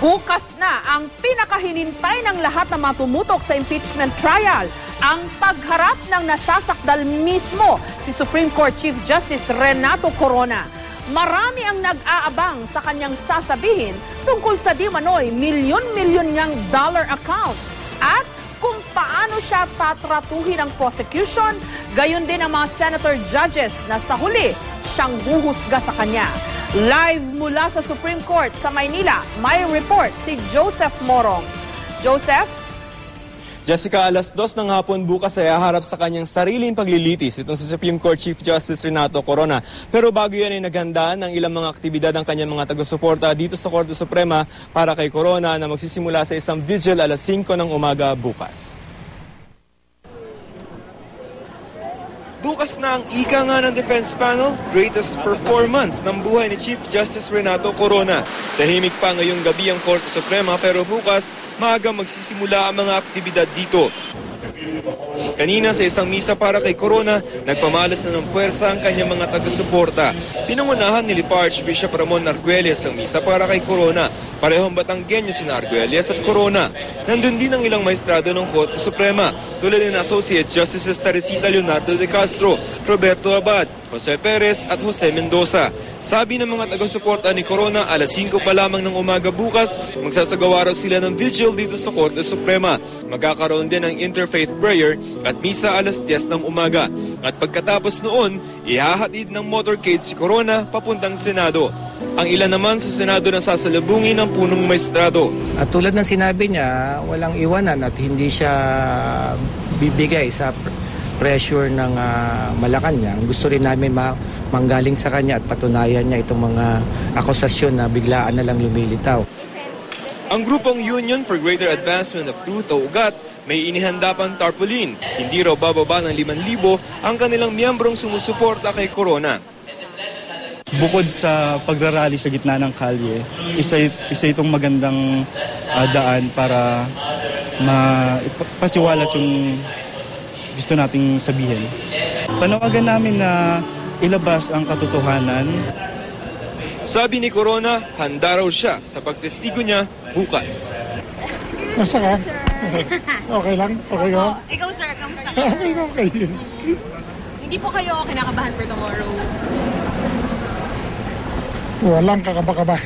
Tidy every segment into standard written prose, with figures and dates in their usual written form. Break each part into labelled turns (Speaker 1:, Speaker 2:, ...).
Speaker 1: Bukas na ang pinakahinintay ng lahat na matumutok sa impeachment trial, ang pagharap ng nasasakdal mismo si Supreme Court Chief Justice Renato Corona. Marami ang nag-aabang sa kanyang sasabihin tungkol sa di manoy milyon-milyon niyang dollar accounts at kung paano siya tatratuhin ng prosecution, gayon din ang mga senator judges na sa huli siyang huhusga sa kanya. Live mula sa Supreme Court sa Maynila, may report si Joseph Morong. Joseph?
Speaker 2: Jessica, alas 2 ng hapon bukas ay haharap sa kanyang sariling paglilitis itong si Supreme Court Chief Justice Renato Corona. Pero bago yan ay naghandaan ng ilang mga aktibidad ng kanyang mga taga-suporta dito sa Korte Suprema para kay Corona na magsisimula sa isang vigil alas 5 ng umaga bukas. Bukas na ang ika nga ng defense panel, greatest performance ng buhay ni Chief Justice Renato Corona. Tahimik pa ngayong gabi ang Korte Suprema pero bukas maaga magsisimula ang mga aktibidad dito. Kanina sa isang misa para kay Corona, nagpamalas na ng puwersa ang kanyang mga taga-suporta. Pinangunahan ni Archbishop Ramon Arguelles ang misa para kay Corona. Parehong Batanggenyo sina Arguelles at Corona. Nandun din ang ilang maestrado ng Korte Suprema, tulad ng Associate Justices Teresita Leonardo de Castro, Roberto Abad, Jose Perez at Jose Mendoza. Sabi ng mga taga-suporta ni Corona, alas 5 pa lamang ng umaga bukas, magsasagawa raw sila ng vigil dito sa Korte Suprema. Magkakaroon din ng interfaith prayer at misa alas 10 ng umaga. At pagkatapos noon, ihahatid ng motorcade si Corona papuntang Senado. Ang ilan naman sa Senado na sasalubungin ng punong maestrado.
Speaker 3: At tulad ng sinabi niya, walang iwanan at hindi siya bibigay sa pressure ng Malacanang. Gusto rin namin manggaling sa kanya at patunayan niya itong mga akusasyon na biglaan na lang lumilitaw.
Speaker 2: Ang grupong Union for Greater Advancement of Truth o UGAT may inihanda pang tarpaulin. Hindi raw bababa ng 5,000 ang kanilang miyembrong sumusuporta kay Corona.
Speaker 4: Bukod sa pagrarally sa gitna ng kalye, isa itong magandang daan para pasiwalat yung gusto nating sabihin. Panawagan namin na ilabas ang katotohanan.
Speaker 2: Sabi ni Corona, handa raw siya sa pagtestigo niya bukas.
Speaker 5: Basta ka? Okay lang? Okay ko?
Speaker 6: Ikaw sir, kamusta ka?
Speaker 5: Okay.
Speaker 6: Hindi po kayo kinakabahan for tomorrow?
Speaker 5: Walang kakaba-kaba.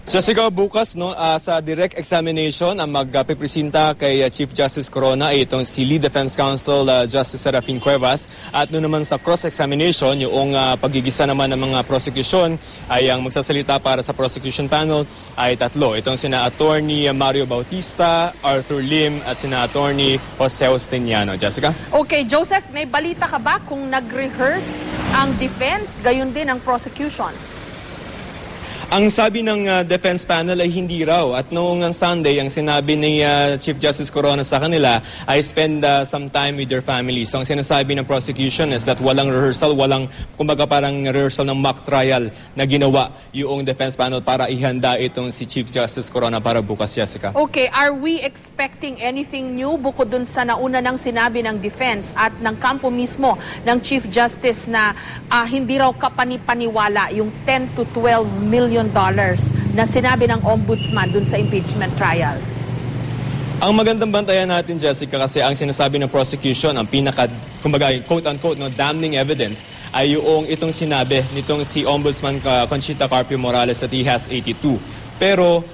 Speaker 2: Jessica, bukas sa direct examination ang magpipresenta kay Chief Justice Corona ay itong si Lead Defense Counsel Justice Serafin Cuevas. At noon naman sa cross-examination, yung pagigisa naman ng mga prosecution ay ang magsasalita para sa prosecution panel ay tatlo. Itong sina Attorney Mario Bautista, Arthur Lim at sina Attorney Jose Ostiniano. Jessica?
Speaker 1: Okay, Joseph, may balita ka ba kung nag-rehearse ang defense, gayon din ang prosecution?
Speaker 2: Ang sabi ng defense panel ay hindi raw. At noong Sunday, ang sinabi ni Chief Justice Corona sa kanila ay spend some time with your family. So ang sinasabi ng prosecution is that walang rehearsal, kumbaga parang rehearsal ng mock trial na ginawa yung defense panel para ihanda itong si Chief Justice Corona para bukas, Jessica.
Speaker 1: Okay, are we expecting anything new bukod dun sa nauna ng sinabi ng defense at ng kampo mismo ng Chief Justice na hindi raw kapanipaniwala yung 10 to 12 million na sinabi ng ombudsman dun sa impeachment trial?
Speaker 2: Ang magandang bantayan natin, Jessica, kasi ang sinasabi ng prosecution, ang kumbaga, quote-unquote, damning evidence, ay yung itong sinabi nitong si Ombudsman Conchita Carpio Morales that he has 82. Pero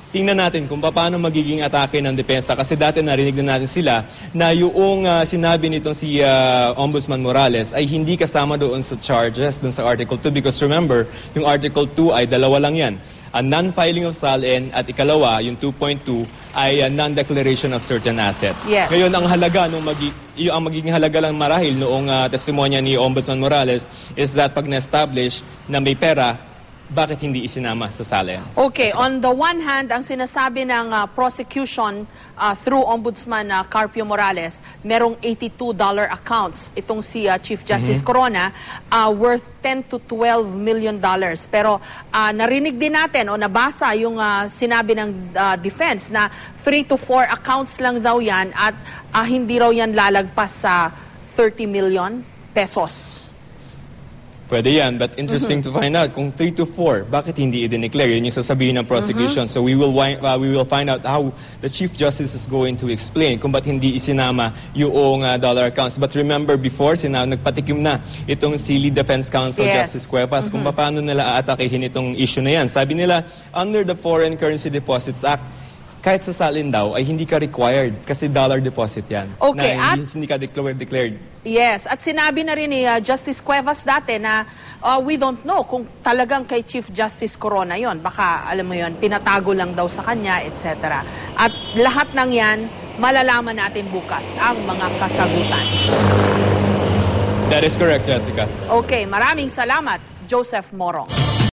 Speaker 2: tingnan natin kung paano magiging atake ng depensa kasi dati narinig na natin sila na yung sinabi nitong si Ombudsman Morales ay hindi kasama doon sa charges, doon sa Article 2 because remember, yung Article 2 ay dalawa lang yan. A non-filing of SALN at ikalawa, yung 2.2, ay non-declaration of certain assets.
Speaker 1: Yes.
Speaker 2: Ngayon, ang halaga, ang magiging halaga lang marahil noong testimonya ni Ombudsman Morales is that pag na-establish na may pera, bakit hindi isinama sa SALN?
Speaker 1: Okay, on the one hand, ang sinasabi ng prosecution through Ombudsman Carpio Morales, merong $82 accounts itong si Chief Justice Corona worth 10 to 12 million dollars. Pero narinig din natin o nabasa yung sinabi ng defense na 3 to 4 accounts lang daw yan at hindi raw yan lalagpas sa 30 million pesos.
Speaker 2: Pwede yan, but interesting to find out kung 3 to 4, bakit hindi i-declare? Yun yung sasabihin ng prosecution. So we will find out how the Chief Justice is going to explain kung ba't hindi isinama yung dollar accounts. But remember before, nagpatikim na itong si Lead Defense Counsel
Speaker 1: Yes.
Speaker 2: Justice Cuevas kung paano nila aatakihin itong issue na yan. Sabi nila, under the Foreign Currency Deposits Act, kahit sasalin daw ay hindi ka required kasi dollar deposit yan.
Speaker 1: Okay,
Speaker 2: Na hindi ka declared.
Speaker 1: Yes, at sinabi na rin ni Justice Cuevas dati na we don't know kung talagang kay Chief Justice Corona yon. Baka, alam mo yon, pinatago lang daw sa kanya, etc. At lahat ng yan, malalaman natin bukas ang mga kasagutan.
Speaker 2: That is correct, Jessica.
Speaker 1: Okay, maraming salamat, Joseph Morong.